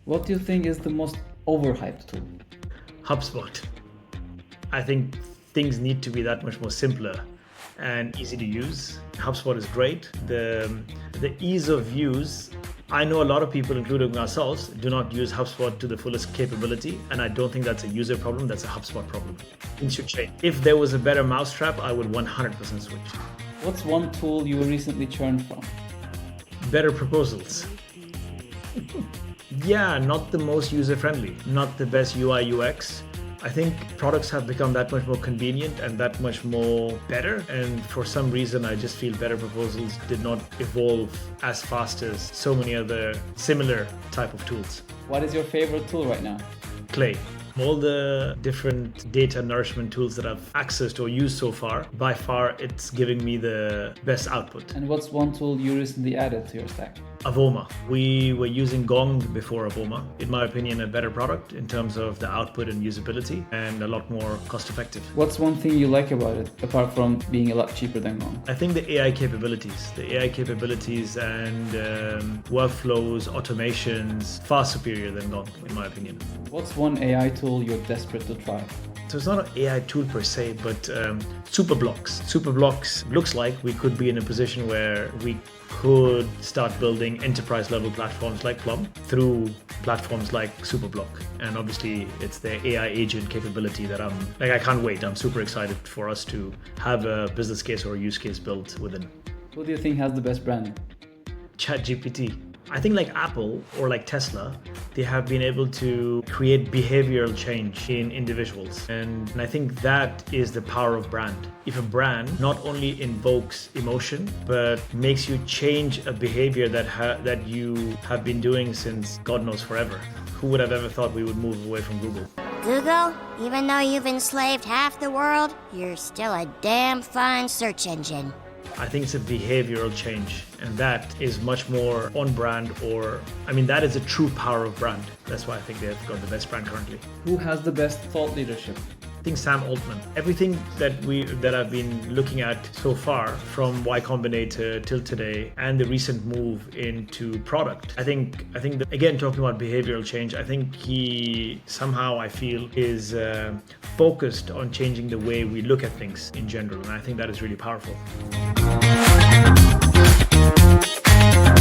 What do you think is the most overhyped tool? HubSpot. I think things need to be that much more simpler and easy to use. HubSpot is great. The ease of use, I know a lot of people, including ourselves, do not use HubSpot to the fullest capability, and I don't think that's a user problem, that's a HubSpot problem. Things should change. If there was a better mousetrap, I would 100% switch. What's one tool you recently churned from? Better proposals. Yeah, not the most user-friendly, not the best UI UX. I think products have become that much more convenient and that much more better. And for some reason, I just feel better proposals did not evolve as fast as so many other similar type of tools. What is your favorite tool right now? Clay. All the different data nourishment tools that I've accessed or used so far, by far it's giving me the best output. And what's one tool you recently added to your stack? Avoma. We were using Gong before Avoma. In my opinion, a better product in terms of the output and usability and a lot more cost effective. What's one thing you like about it, apart from being a lot cheaper than Gong? I think the AI capabilities. And workflows, automations, far superior than Gong, in my opinion. What's one AI tool you're desperate to try? So it's not an AI tool per se, but Superblocks. Superblocks looks like we could be in a position where we could start building enterprise level platforms like Plum through platforms like Superblock. And obviously it's the AI agent capability that I can't wait. I'm super excited for us to have a business case or a use case built within. Who do you think has the best branding? ChatGPT. I think like Apple or like Tesla, they have been able to create behavioral change in individuals. And I think that is the power of brand. If a brand not only invokes emotion, but makes you change a behavior that you have been doing since God knows forever. Who would have ever thought we would move away from Google? Google, even though you've enslaved half the world, you're still a damn fine search engine. I think it's a behavioral change, and that is much more on brand, that is a true power of brand. That's why I think they've got the best brand currently. Who has the best thought leadership? I think Sam Altman. Everything that I've been looking at so far, from Y Combinator till today, and the recent move into product, I think that, again, talking about behavioral change, I think he somehow, I feel, is focused on changing the way we look at things in general, and I think that is really powerful.